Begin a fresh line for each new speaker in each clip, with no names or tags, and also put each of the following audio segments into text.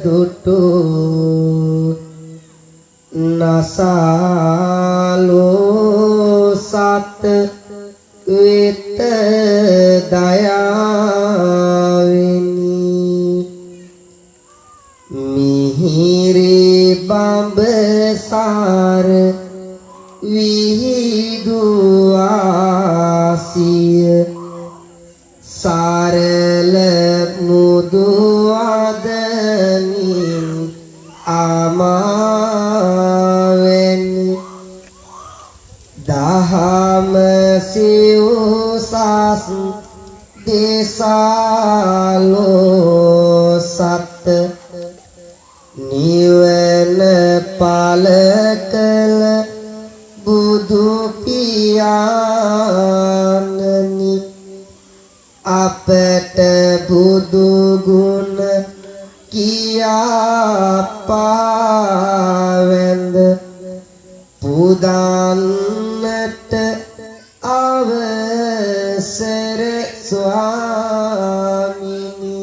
dutu nasalo sat wit dayawini mihiri bambesar wihiduasi sarele mudu adani amaweni daham siusas desalo sat niwen palakal budu piyanani apet budu guna kiya pavend pudanat avasara swamini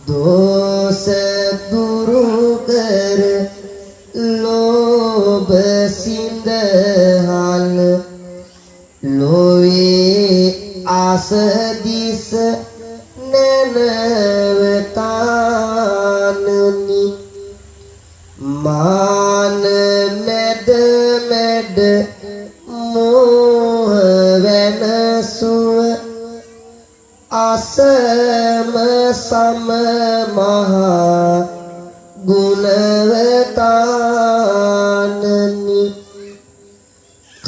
dosa duru kar lob sindhal loe asadis nenavatanani man med med moh venasuva asama sama maha gunavatanani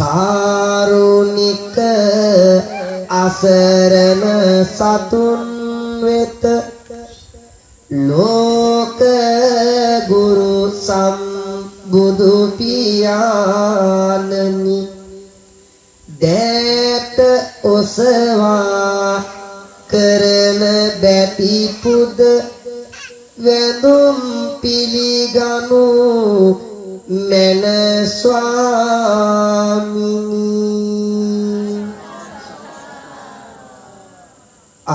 karunika asarana satun wet loka guru sam budu piyanani det oswa karana beti pud vendum piliganu mena swamini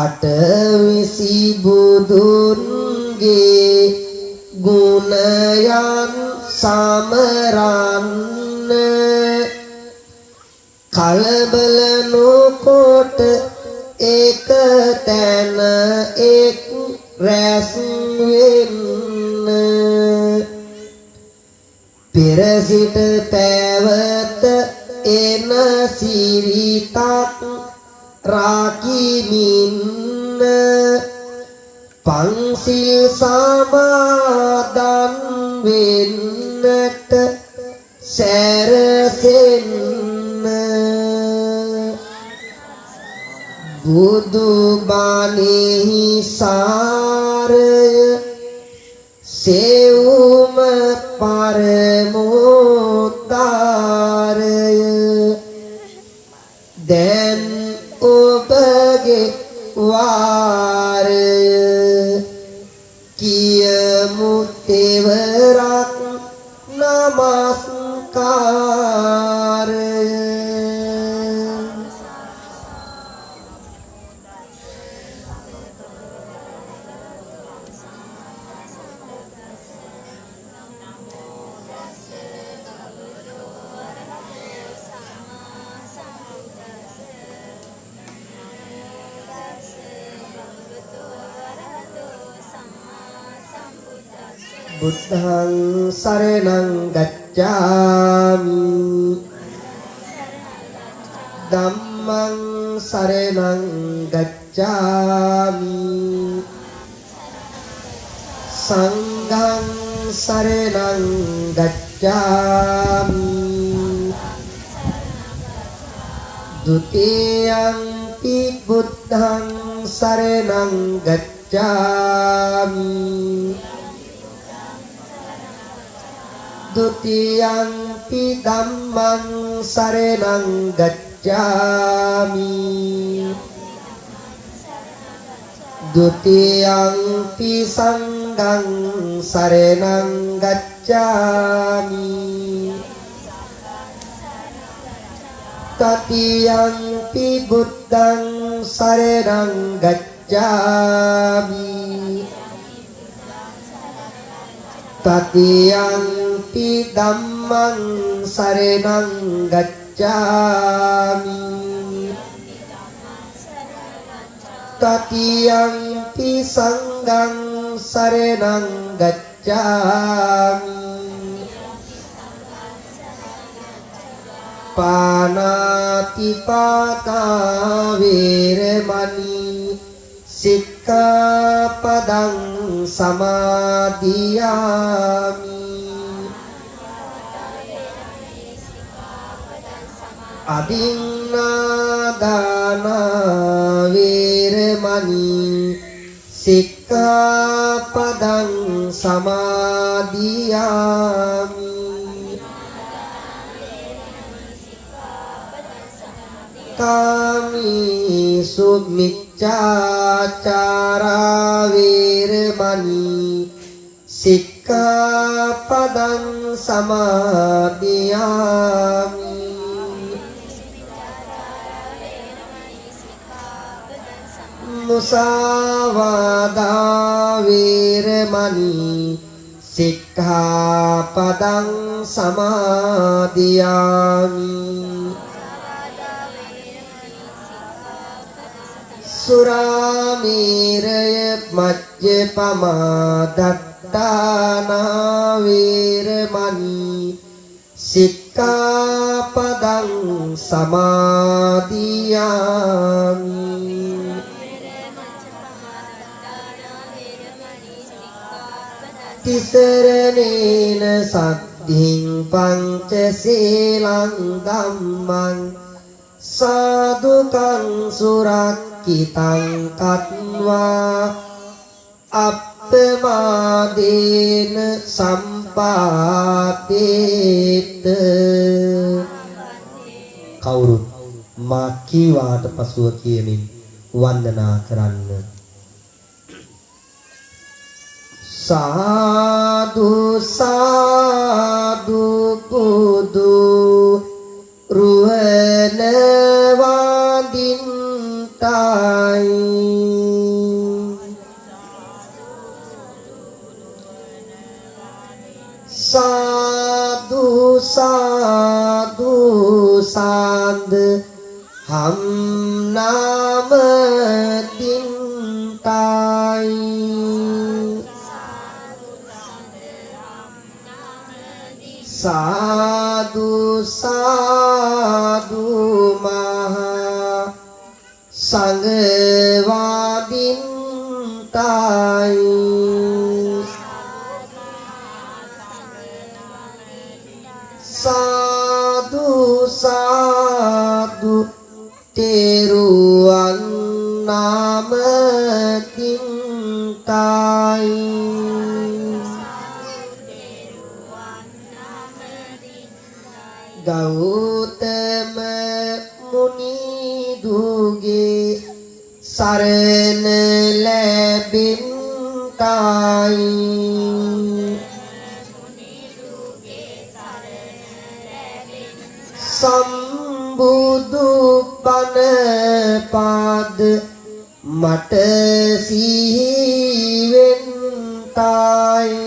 atavisi budunge gunayan samaranna kalbalanu kot ek tana ek ras wenna pirasit pavat ena siritak rakiminna pangsil samadan wennat sarasenna budu banehi saraya sevuma paramotaraya den obage varaya kiyamu tevarak namaskara buddhaṃ saraṇaṃ gacchāmi dhammaṃ saraṇaṃ gacchāmi saṅghaṃ saraṇaṃ gacchāmi dutiyaṃ-pi buddhaṃ saraṇaṃ gacchāmi dutiyaṃ-pi dhammaṃ saraṇaṃ gacchāmi dutiyaṃ-pi saṅghaṃ saraṇaṃ gacchāmi tatiyaṃ-pi buddhaṃ saraṇaṃ gacchāmi gacchami tatiyampi dhammang sarenang gacchami tatiyampi sanghang sarenang gacchami panatipata viremani sikkhapadang samadhiyami adinadana viremani sikkhapadang samadhiyami kami sumiccacara viremani sikkhapadang samadhiyami musawada viremani sikkhapadang samadhiyami Suramiraya majjapama dattana viremani sikkhapadang samadhiyami tisaranena saddhing pancasilang dhammang sadukang surakitang katva appmadena sampateta කවුරුත් මා කීවාට පසුව කියමින් වන්දනා කරන්න සාදු සාදු බුදු රුවන වඳින්තයි සාදු සාදු සාන්ද හම් නාම දින්තයි සාදු සාදු මහා සංඝ වඳින්තයි සාදු සාදු තෙරුවන් නමදින්තයි ගෞතම මුනිදුගේ සරණ ලැබෙන්තයි සම්බුදු බණ පද මට සිහි වෙන්තයි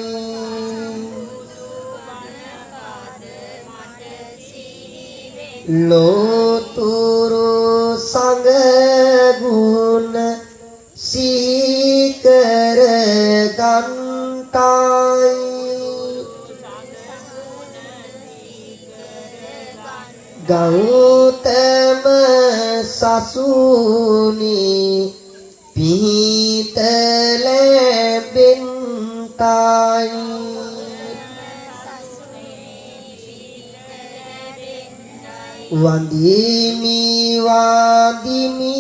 ලෝතුරු සංඝ ගුණ සීකර ගන්තයි ගෞතම සසුනි පිහිට ලැබෙන්තයි වඳිමි වඳිමි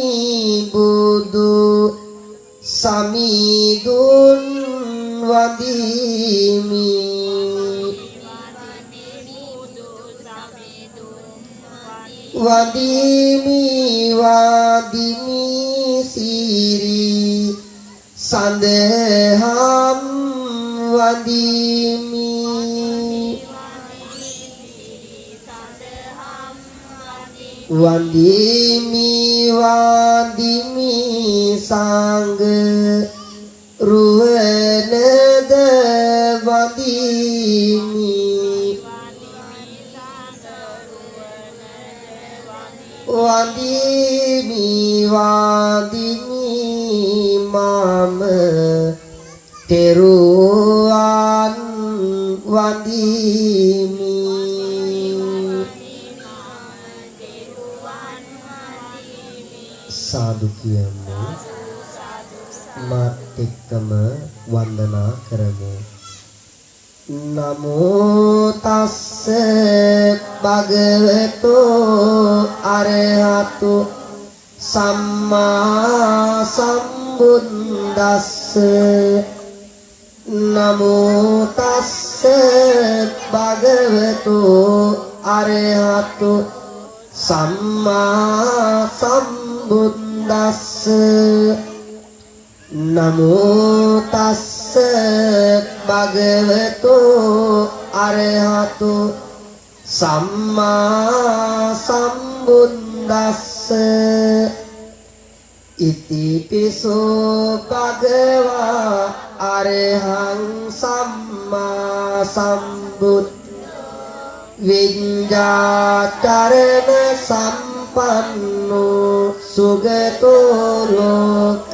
බුදු සමිඳුන් වඳිමි වඳිමි වඳිමි සිරි සඳහම් වඳිමි වඳිමි වඳිමි සංඝ රුවනද වඳිමි වඳිමි වඳිමි මම තෙරුවන් වඳිමි සාදු කියමු මාත් එක්කම වන්දනා කරමු නමෝ තස්ස භගවතෝ අරහතු සම්මා සම්බුද්දස්ස නමෝ තස්ස භගවතෝ අරහතු සම්මා සම්බුද්දස්ස නමෝ තස්ස භගවතෝ අරහතු සම්මා සම්බුද්දස්ස ඉතිපිසෝ භගවා අරහං සම්මා සම්බුද්ද විඤ්ඤාචරණ සම්පන්නෝ සුගතෝ ලෝක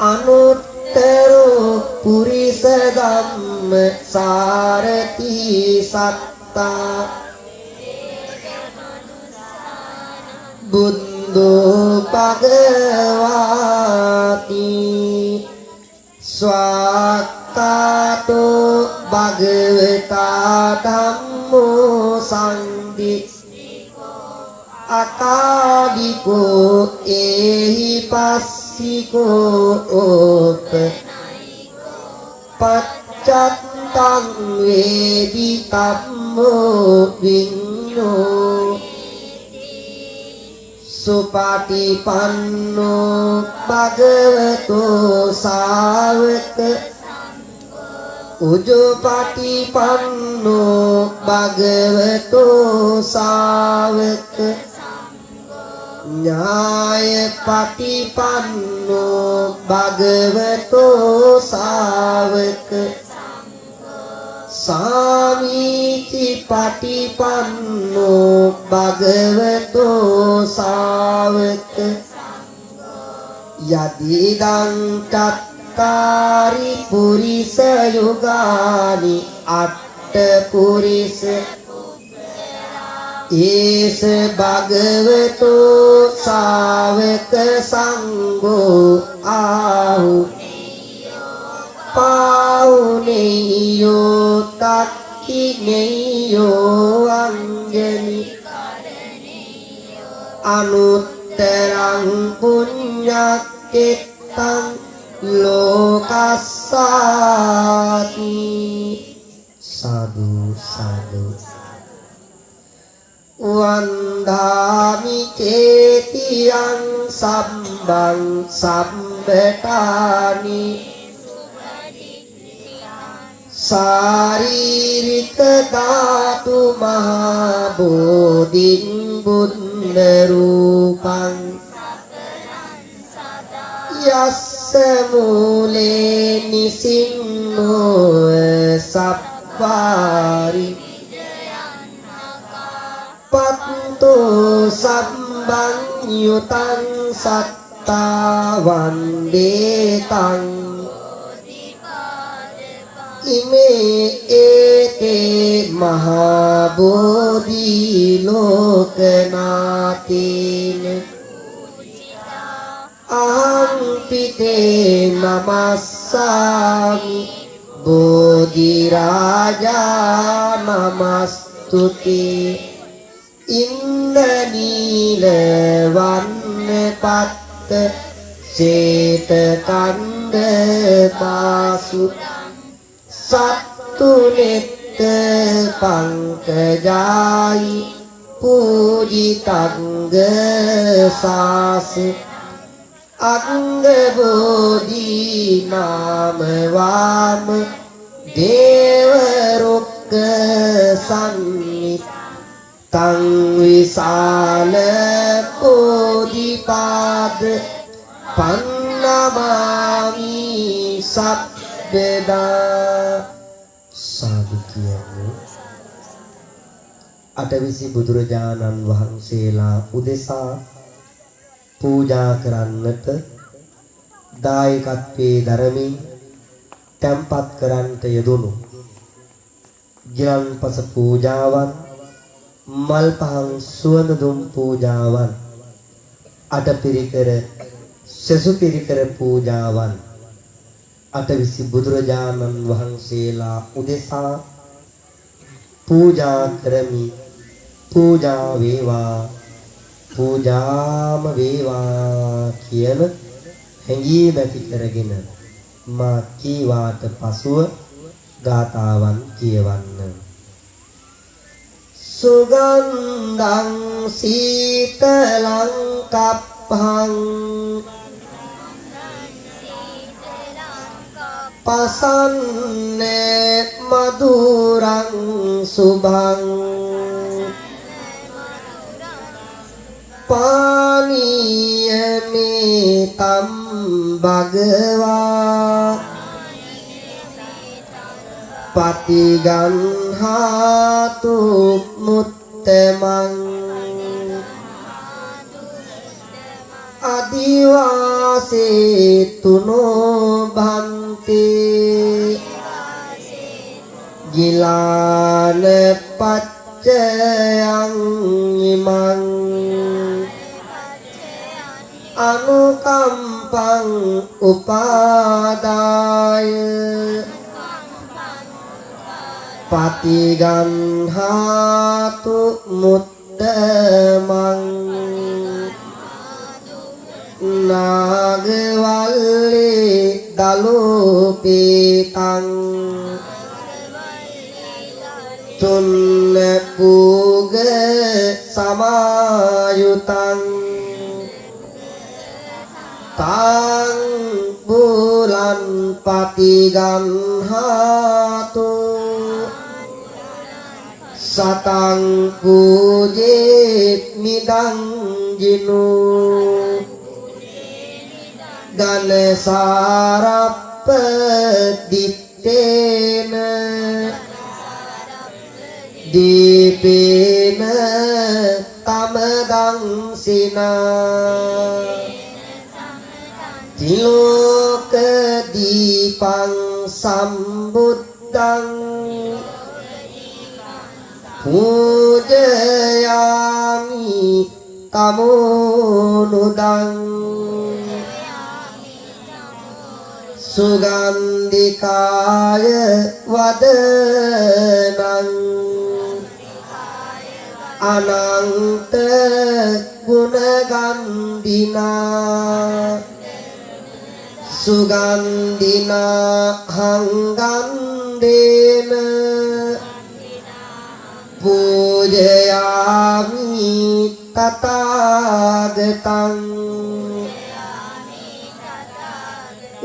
අනුත්තරෝ පුරිස ධම්ම සාරති සත්තා බුද්ධෝ භගවාති ස්වාක්ඛාතෝ භගවතා ධම්මෝ සංදිස්සිකෝ අකාලිකෝ ඒහි පස්සිකෝ ඕප පච්චත්තං වේදි ධම්මෝ විඤ්ඤෝ සුපටිපන්නෝ භගවතෝ සාවක උජුපටිපන්නෝ භගවතෝ සාවක ඥායපටිපන්නෝ භගවතෝ සාවක සාමීචි පටිපන්නෝ භගවතෝ සාවක යදිදං චත්තාරි පුරිස යුගානි අට්ඨ පුරිස ඒස භගවතෝ සාවක සංඝෝ ආහු පාවුනේයෝ තක්ඛිනේයෝ අංජනි අනුත්තරං පුඤ්ඤක්ඛෙත්තං ලෝකස්සාති සාදු සාදු වන්දාමි චේතියං සම්බං සම්බතානි ශාරීරික ධාතු මහා බෝධින් බුද්ධ රූපං යස්ස මූලේ නිසින්නෝ සප්පාරි පත්තෝ සම්බං යුතං සත්තා වන්දේතං ඉමේ ඒතේ මහා බෝධි ලෝකනාතේන අහං පිතේ නමස්සාමි බෝධි රාජා නමස්තුති ඉන්දනීල වන්න පත්ත සේත කන්ද පාසු සත්තු නෙත්ත පංකජායි පූජිතංග සාස අංග බෝධි නාම වාම දේව රුක්ක සම්නිත් තං විසාල පෝදිපාද පන්නමාමි සබ්බදා සාදු කියන්නේ අටවිසි බුදුරජාණන් වහන්සේලා උදෙසා පූජා කරන්නට දායකත්වයේ දරමින් තැන්පත් කරන්නට යෙදුණු ගිලන්පස පූජාවන් මල් පහන් සුවඳ දුම් පූජාවන් අටපිරිකර සෙසු පිරිකර පූජාවන් අටවිසි බුදුරජාණන් වහන්සේලා උදෙසා පූජා කරමි පූජා වේවා පූජාම වේවා කියන හැඟීම ඇති කරගෙන මා කීවාට පසුව ගාථාවන් කියවන්න. සුගන්ධං සීතලං කප්පං පසන්නේ මధుරං සුභං පානීයමේ තම් භගවා පටිගන්හාතු මුත්තමං අදිවාසේ තුනෝ භන්තේ ගිලාන පච්චයං ඉමං අනුකම්පං උපාදාය පටිගන්හාතු මුත්තමං නාගවල්ලේ දලෝපේතං තුන්න පූග සමායුතං තං බුලන් පටිගන්හාතු සතං පූජේ මිදං ජිනු ගනසාරප්ප දිත්තේන දීපේන තමදං සිනා තිලෝක දීපං සම්බුද්ධං පූජයාමි තමෝනුදං සුගන්ධිකාය වදනං අනන්ත ගුණගන්ධිනා සුගන්ධිනා හංගන්දේන පූජයාමි තථාගතං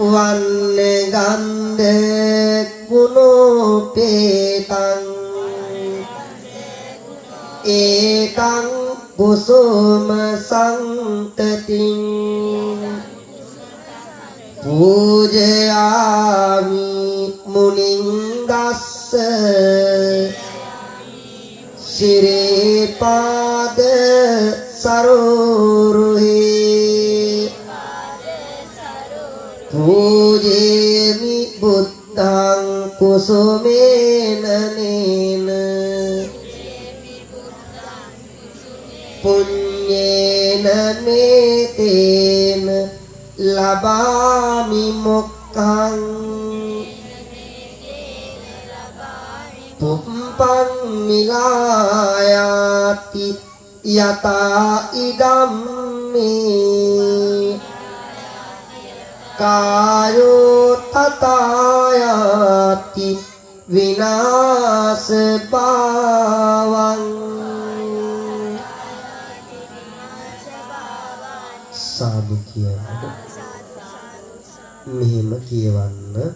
වන්නේ ගන්ධ ගුණෝපේතං ඒකං කුසුම සම්තතින් පූජයාමි මුනිං දස්ස සිරේපාද සරෝරුහි පූජේමි බුද්ධං කුසුමේන නේන පුඤ්ඤේන මේතේන ලබාමි මොක්ඛං පුප්පං මිලායාති යතා ඉදම්මේ කායෝ තතායාති විනාශ භාවං සාදු කියන්න මෙහෙම කියවන්න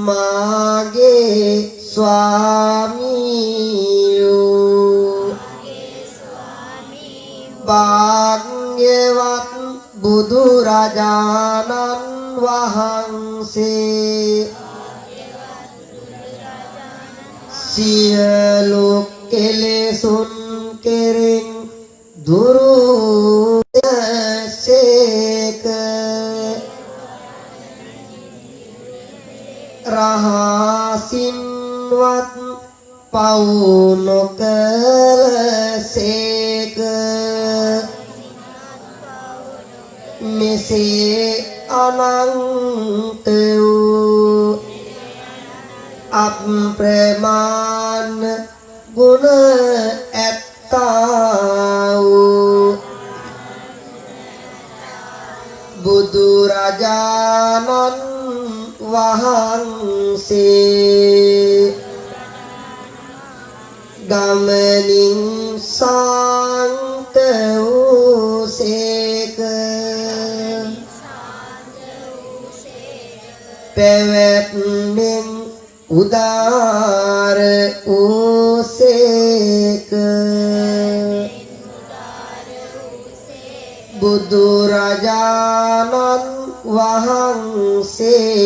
මාගේ ස්වාමීයෝ භාග්‍යවත් බුදු රජාණන් වහන්සේ සියලු කෙලෙසුන් කෙරෙන් දුරු සේක රහසින්වත් පව් නොකළසේක මෙසේ අනන්ත වූ අප්‍රමාණ ගුණ ඇත්තා වූ බුදු රජාණන් වහන්සේ ගමනින් සාන්ත වූ සේක පැවැත්මෙන් උදාර වූ සේක බුදු රජාණන් වහන්සේගේ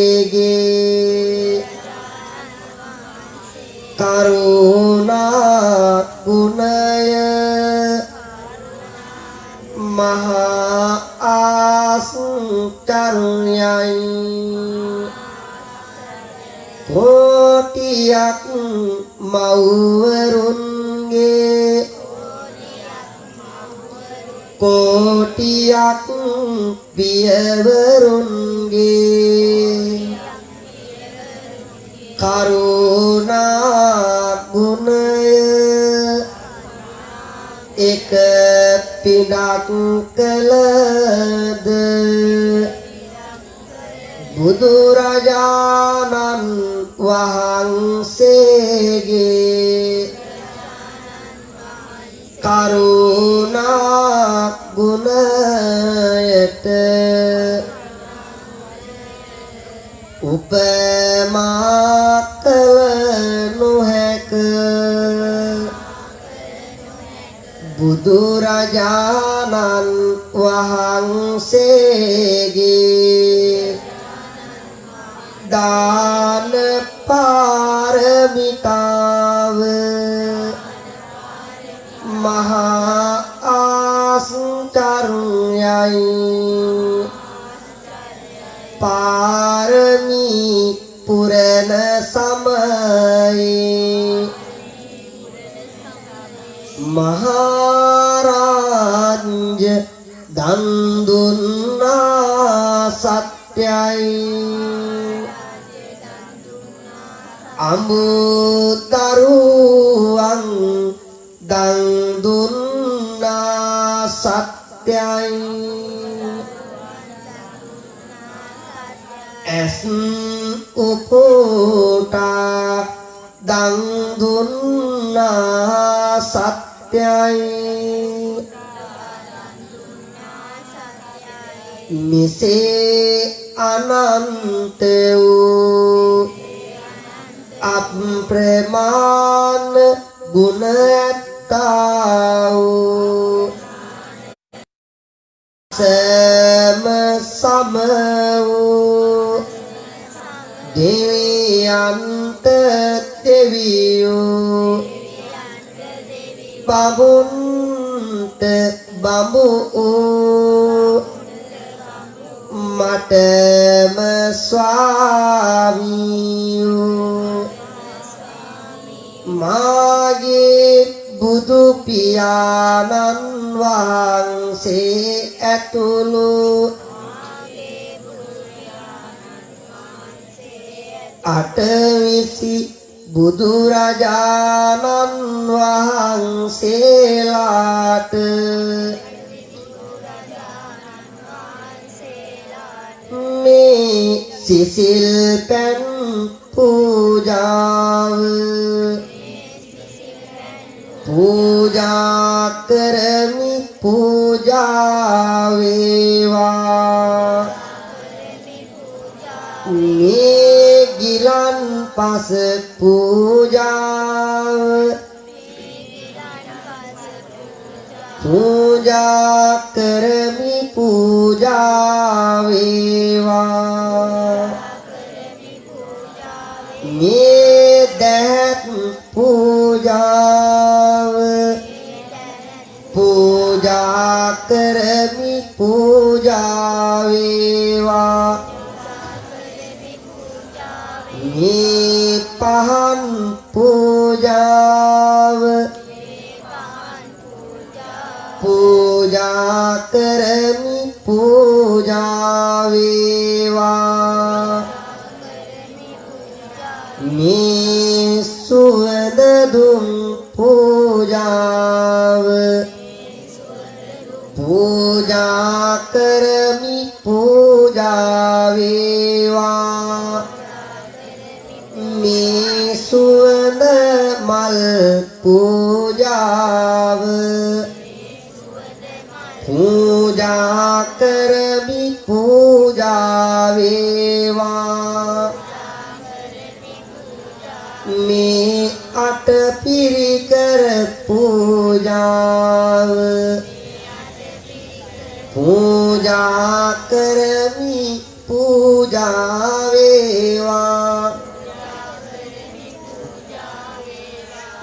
කරුණා ගුණය මහා ආශ්චර්යයි කෝටියක් මව්වරුන්ගේ කෝටියක් පියවරුන්ගේ කරුණා ගුණය එක පිනක් කළද බුදු රජාණන් වහන්සේගේ කරුණා ගුණයට උපමා කළ නොහැක බුදු රජාණන් වහන්සේගේ දාන පාරමිතාව මහා ආශ්චර්යයි පාරමී පුරන සමයේ මහරජ දන් දුන්නා සත්‍යයි අමුතරුවන් දන් දුන්නා සත්‍යයි ඇස් උපෝටා දන් දුන්නා සත්‍යයි මෙසේ අනන්ත වූ අප්‍රමාණ ගුණ ඇත්තා වූ සම සම වූ දෙවියන්ත දෙවියෝ බඹුන්ට බඹු මටම ස්වාමියෝ මාගේ බුදු පියාණන් වහන්සේ ඇතුළු අටවිසි බුදුරජාණන් වහන්සේලාට මේ සිසිල් පැන් පූජාව පූජා කරමි පූජා වේවා මේ ගිලන් පස පූජා පූජා වේවා මේ දැත් පූජාව පූජා කරමි පූජා වේවා මේ පහන් පූජාව පූජා කරමි පූජා වේවා මේ සුවඳ දුම් පූජාව පූජා කරමි පූජා වේවා මේ සුවඳ මල් පූජාව පූජා කරමි පූජා වේවා මේ අට පිරිකර පූජාව පූජා කරමි පූජා වේවා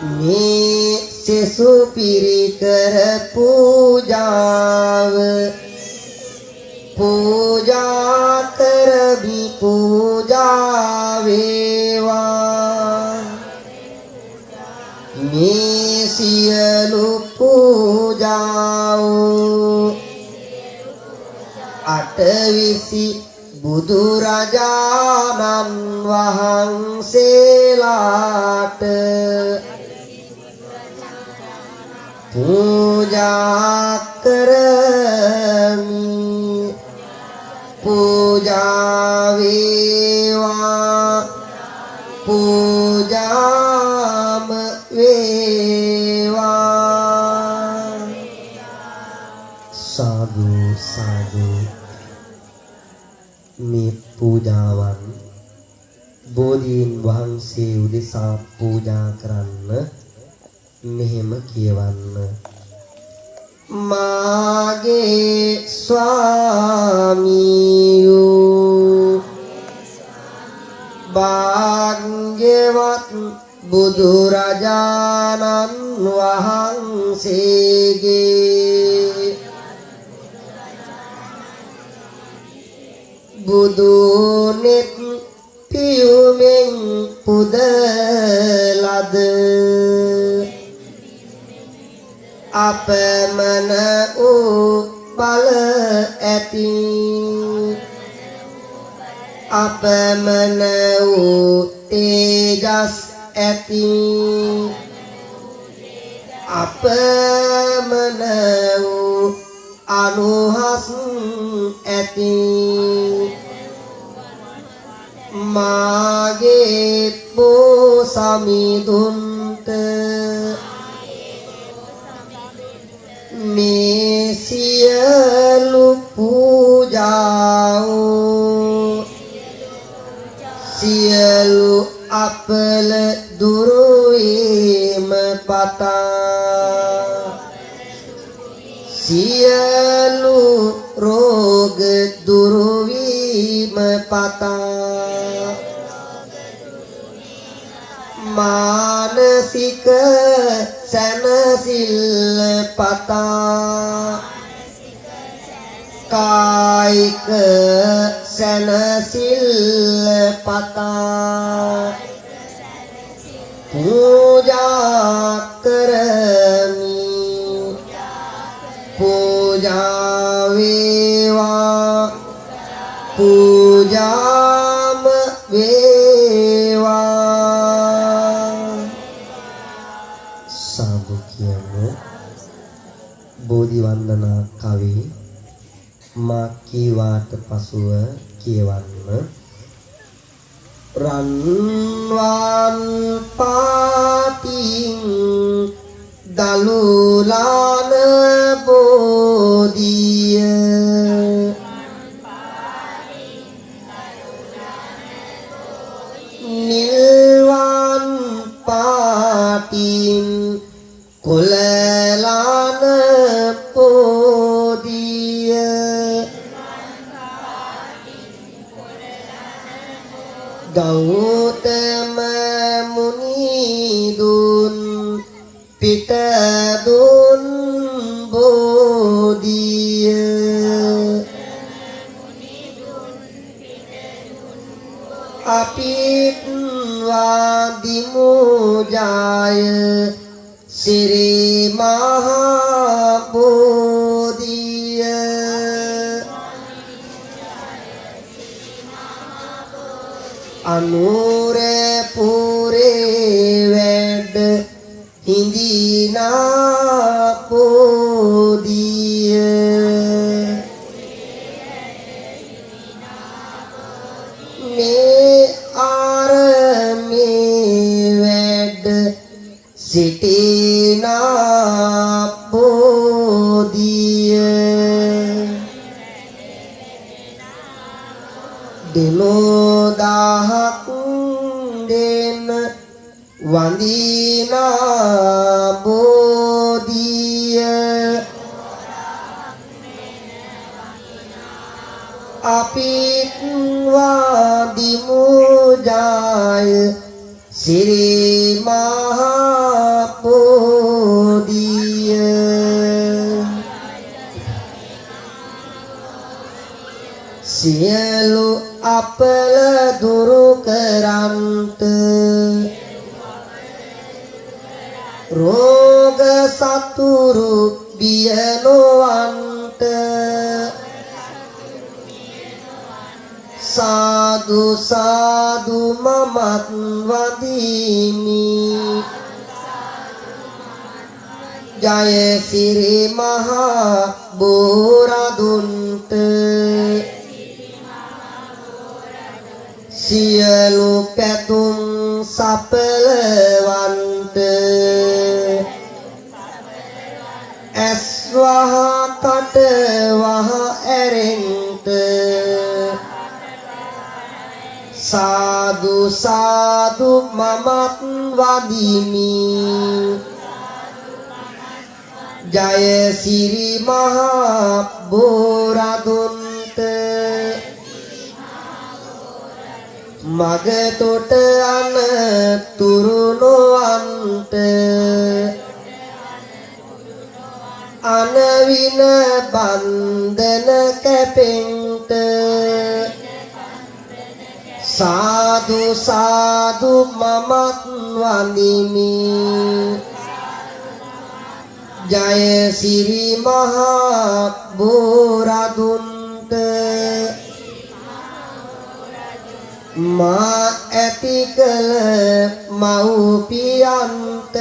මේ සෙසු පිරිකර පූජාව පූජා කරමි පූජා වේවා මේ සියලු පූජාවෝ අටවිසි බුදුරජාණන් වහන්සේලාට පූජා කරමි පූජා වේවා පූජාම වේවා සාදු සාදු මේ පූජාවන් බෝධීන් වහන්සේ උදෙසා පූජා කරන්න මෙහෙම කියවන්න මාගේ ස්වාමියෝ භාග්‍යවත් බුදුරජාණන් වහන්සේගේ බුදුනෙත් පියුමෙන් පුදලද අපමණ වූ බල ඇති අපමණ වූ තේජස් ඇති අපමණ වූ අනුහස් ඇති මාගේ පෝ සමිඳුන්ට මේ සියලු පූජාවෝ සියලු අපල දුරු වීම පතා සියලු රෝග දුරු වීම පතා මානසික සැනසිල්ල පතා කායික සැනසිල්ල පතා පූජා කරමි පූජා වේවා පූජාම වේවා සාදු කියමු බෝධි වන්දනා කවි මා කීවාට පසුව කියවන්න රන්වන් පාටින් දලුලාන බෝධිය නිල්වන් පාටින් කොළලාන බෝධිය ගෞතම මුනිදුන් පිට දුන් බෝධිය අපිත් වාදිමු ජාය සිරි මහා බෝධිය අනුර පුරේ වැඩ හිඳිනා බෝධිය මේ ආරමේ වැඩ සිටිනා බෝධිය දිනෝ දහක් දෙන වඳිනා බෝධිය අපිත් වාදිමු ජාය සිරි මහා බෝධිය සියලු අපල දුරු කරන්ත රෝග සතුරු බිය නොවන්ත සාදු සාදු මමත් වදිමි ජය සිරි මහා බෝරදුන්ට සියලු පැතුම් සපලවන්ත ඇස් වහ කට වහ ඇරෙන්ත සාදු සාදු මමත් වදිමි ජය සිරි මහා බෝරදුන්ට මග තොට අනතුරු නොවන්ට අනවින බන්ධන කැපෙන්ට සාදු සාදු මමත් වඳිමි ජය සිරි මහා බෝරදුන්ට මා ඇති කළ මව්පියන්ට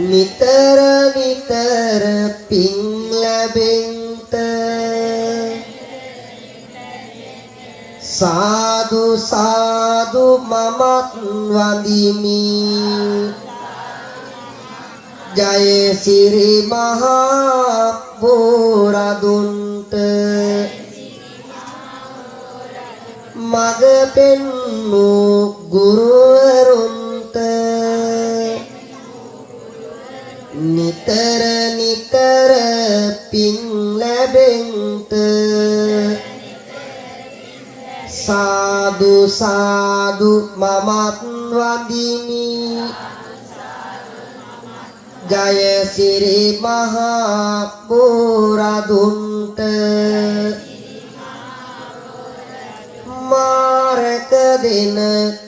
නිතර නිතර පින් ලැබෙන්ට සාදු සාදු මමත් වඳිමි ජය සිරි මහා බෝරදුන්ට මග පෙන්නු ගුරුවරුන්ට නිතර නිතර පින් ලැබෙන්ට සාදු සාදු මමත් වඳිමි ජය සිරි මහා බෝරදුන්ට මාරක දෙන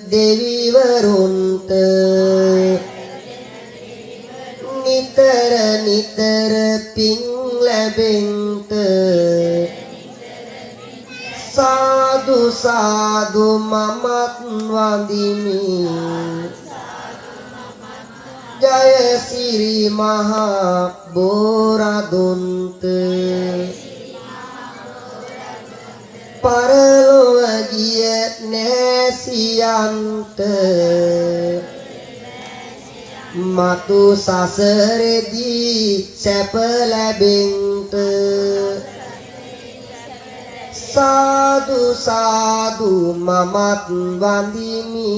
දෙවිවරුන්ට නිතර නිතර පින් ලැබෙන්ට සාදු සාදු මමත් වඳිමි ජය සිරි මහා බෝරදුන්ට පරලොව ගිය නෑසියන්ට මතු සසරෙදී සැප ලැබෙන්ට සාදු සාදු මමත් වඳිමි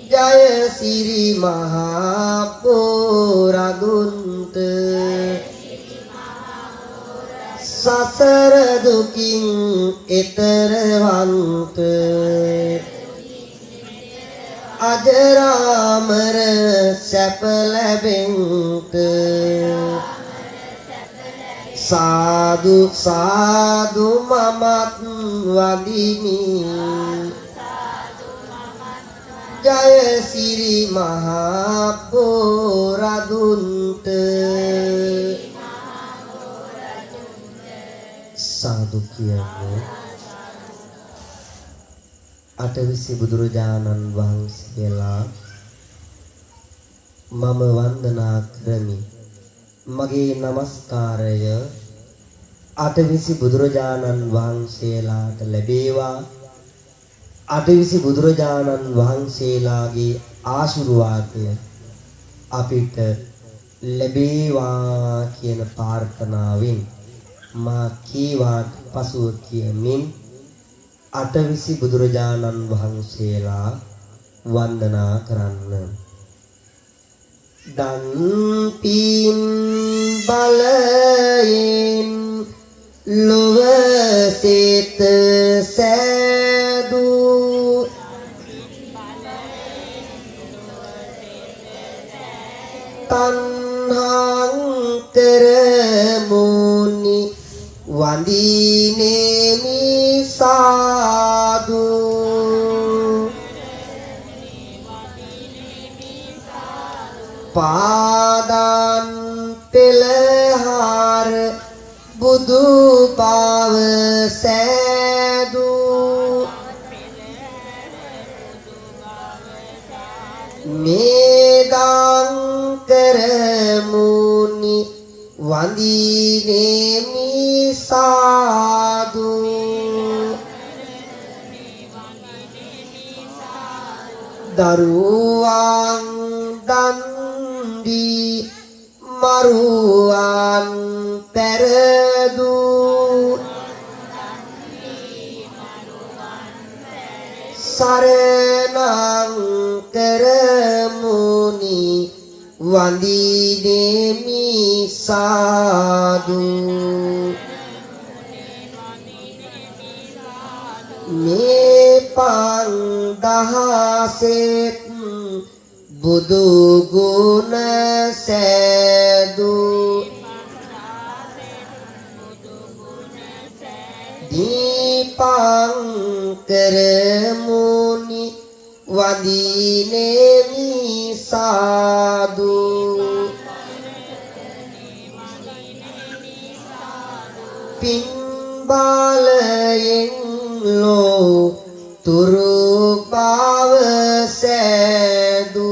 ජය සිරි මහා බෝරදුන්ට සසර දුකින් එතරවන්ත අජරාමර සැප ලැබෙන්ත සාදු සාදු මමත් වදිමි ජය සිරි මහා බෝරදුන්ට සාදු කියන්නේ අටවිසි බුදුරජාණන් වහන්සේලා මම වන්දනා කරමි මගේ নমස්කාරය අටවිසි බුදුරජාණන් වහන්සේලාට ලැබේවා අටවිසි බුදුරජාණන් වහන්සේලාගේ ආශිර්වාදය අපිට ලැබේවා කියන ප්‍රාර්ථනාවෙන් මා කීවාට පසුව කියමින් අටවිසි බුදුරජාණන් වහන්සේලා වන්දනා කරන්න දන් පින් බලයෙන් ලොව සිත සෑදු තණ්හං කරමුනි වන්දිනේමි සාදු පාදන් පෙළහාර බුදු පාව සෑදු මේදං කරමුනි වන්දිනේමි සාදු දරුවන් දන් දී මරුවන් පෙරදු සරණං කරමුනි වන්දිනේමි සාදු මේ පං දහසෙත් බුදු ගුණ සෑදු දීපං කරමුනි වන්දිනේමි සාදු පින් බලයෙන් ලෝ තුරු බව සෑදු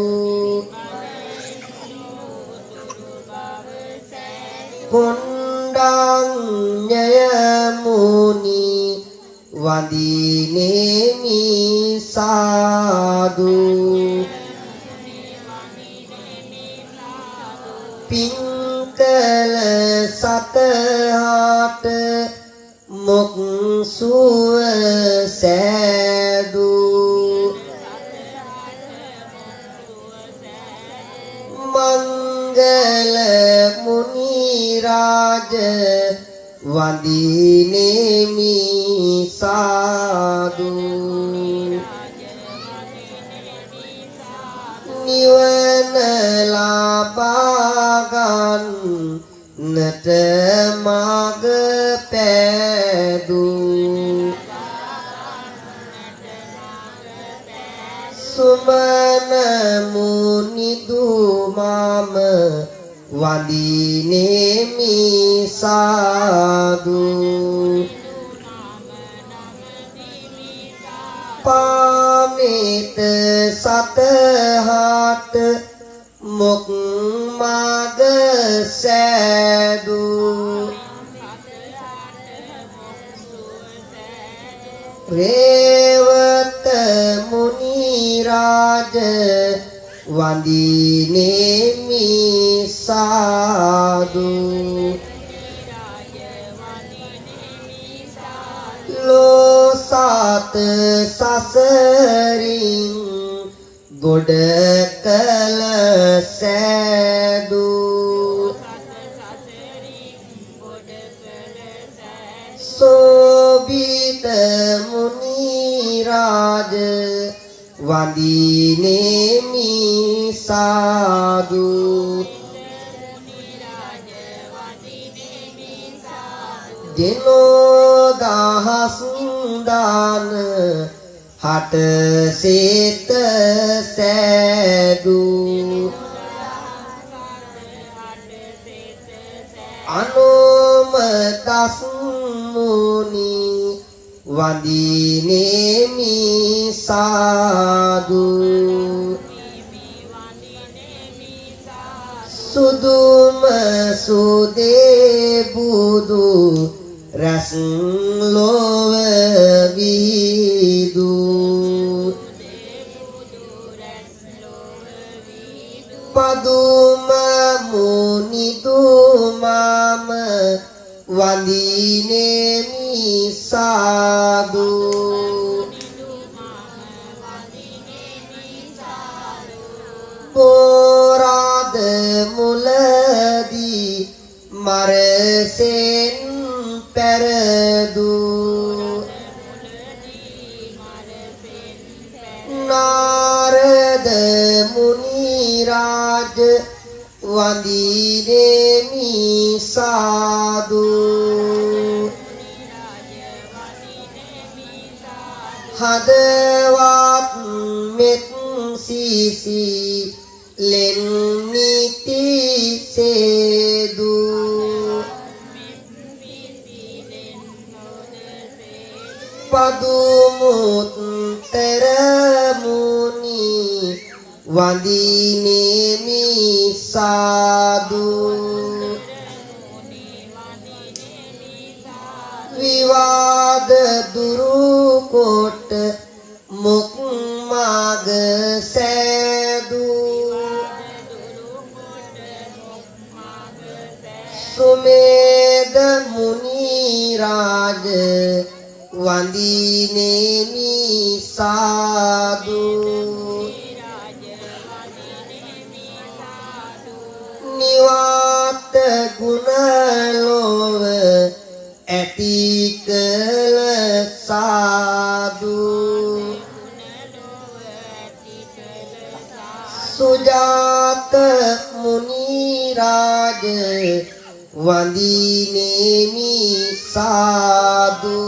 කොණ්ඩඤ්ඤය මුනි වන්දිනේමි සාදු පින්කල සතහට මොක් සුව සෑදු මංගල මුනි රාජ වන්දිනේමි සාදු නිවන ලබා ගන්නට මඟ පෑදු සුමන මුනි දුමම වන්දිනේමි සාදු පාමිත සතහට මොක් මග සෑදු රේවත මුනි රාජ වන්දිනේමි සාදු ලෝසත් සසරින් ගොඩ කල සෑදු මුනි රාජ වඳිනේමි සාදු දෙනෝ දහස් දාන හට සේත සෑදු අනෝම දස් මුනි වඳිනේමි සාදු සුදුම සුදේ බුදු රැස් ලොව විදු පදුම මුනි දුමම වඳිනේමි සාදු පොරාද මුලදී මරසෙන් පැරදු නාරද මුනි රාජ වඳිනේමි සාදු හදවත් මෙත් සිසි ලෙන් නිති සේදු පදුමුත් තරමුනි වඳිනේමි සාදු විවාද දුරු කොට මුක් මග සෑදු සුමේද මුනි රාජ වඳිනේමි සාදු නිවාත ගුණ ලොව ඇති කළ සාදු සුජාත මුනි රාජ වඳිනේමි සාදු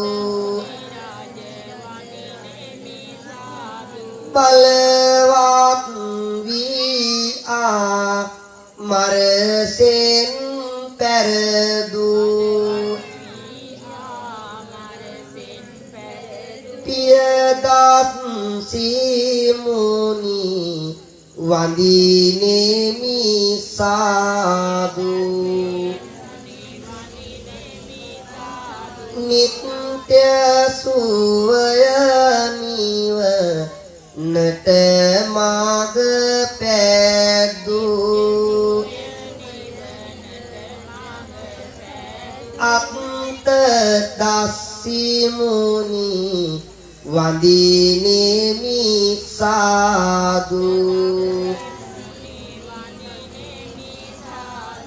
බලවත් වී මරසෙන් පැරදු පියදත් සිමුනි වඳිනේමි සාදු නිත්‍ය සුවය නිව නට මග පැදු අත්ත දස්සිමුනි වඳිනේමි සාදු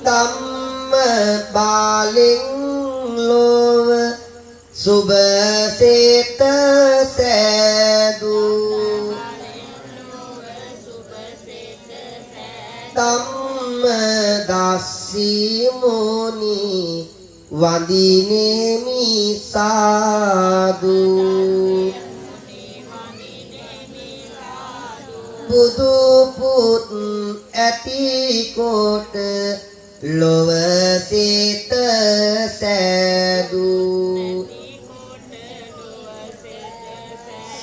ධම්ම බාලෙන් ලොව සුභසේත සෑදු ධම්ම දස්සිමුනි වඳිනේමි සාදු බුදු පුත් ඇති කොට ලොව සිත සෑදු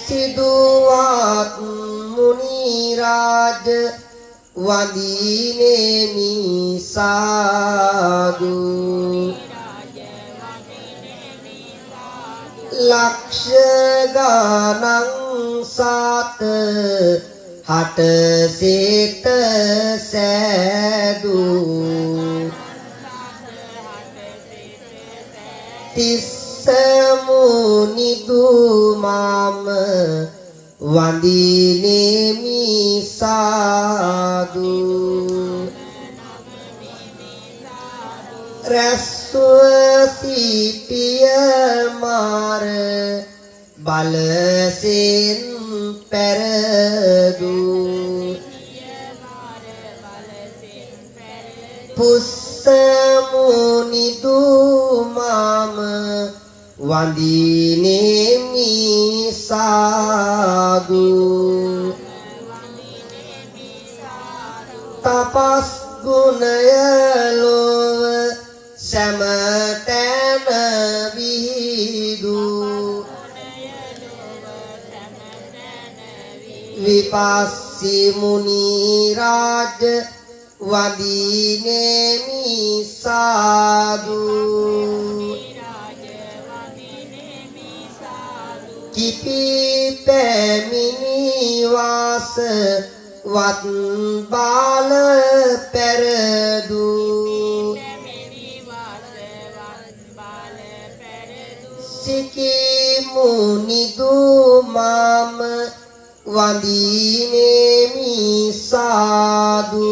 සිදුවත් මුනි රාජ වඳිනේමි සාදු ලක්ෂ ගණන් සාත හට සිත සෑදු තිස්ස මුනි දුමම වඳිනේමි සාදු රැස්ව සිටිය මාර බලසෙන් පැරදු පුස්ස මුනිදු මම වඳිනේමි සාදු තපස් ගුණය ලොව සෑමතැන විහිදු විපස්සී මුනි රාජ වඳිනේමි සාදු කිපි පැමිණි වාස වත් බාල පෙරදු සිකි මුනිදු මම වඳිනේමි සාදු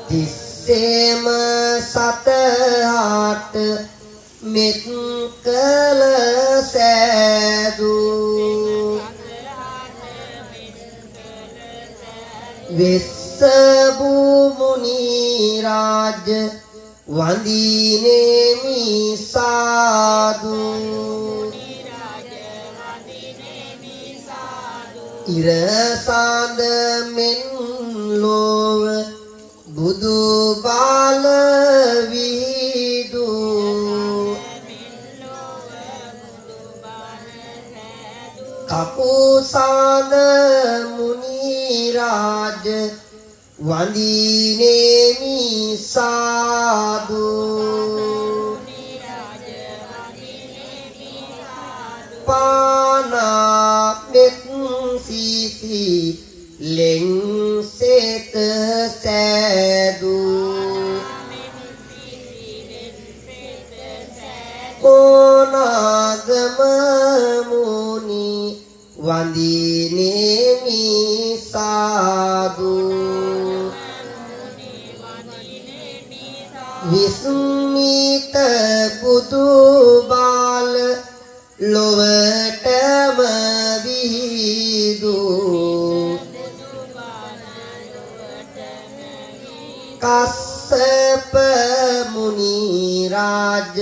තිස්සේම සතහට මෙත් කළ සෑදු වෙස්සබු මුනි රාජ වඳිනේමි සාදු ඉරසඳ මෙන් ලොව බුදු බාල විදු කපුසඳ මුනි රාජ වඳිනේමි සාදු පානා මෙත් සීසි ලෙන් සෙත සෑදු කොනාගම මුනි වඳිනේමි සාදු විස්මිත බුදු බාල ලොවටම විහිදු කස්සප මුනි රාජ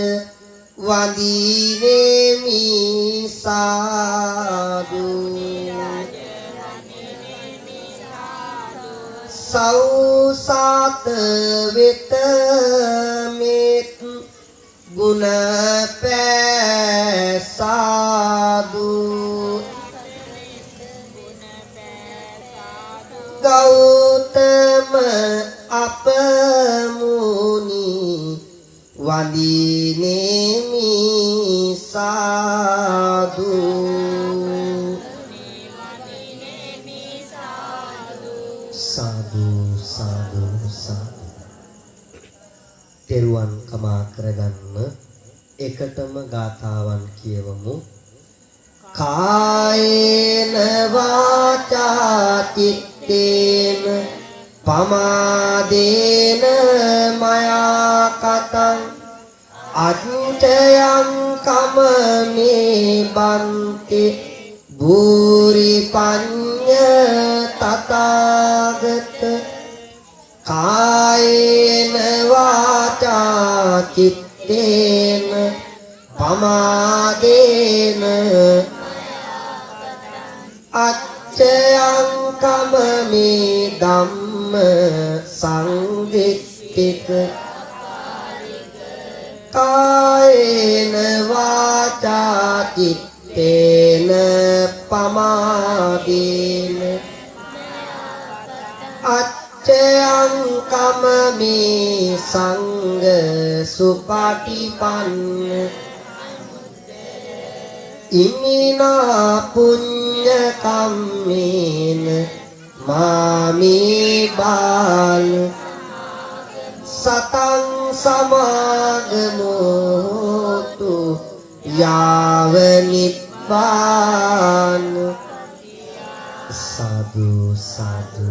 වඳිනේමි සාදු සෞසත වෙත මෙත් ගුණ පැසාදු ගෞතම අප මුනි වඳිනේමි සාදු සාදු සාදු සාදු තෙරුවන් කමා කරගන්න එකටම ගාථාවන් කියවමු කායේන වාචා චිත්තේන පමාදේන මයා කතං අජුතයං කමනේ බන්ති භූරි පඤ්ඤ තථාගත කායේන වාචා චිත්තේන පමාදේන අච්චයං කමනේ ධම්ම සංදිට්ඨික කායේන වාචා චිත්තේන පමාදේන අච්චයං කමනේ සංඝ සුපටිපන්න ඉමිනා පුඤ්ඤ කම්මේන මාමේ බාල සතං සමාගමෝතු යාව නිබ්බාන සාදු සාදු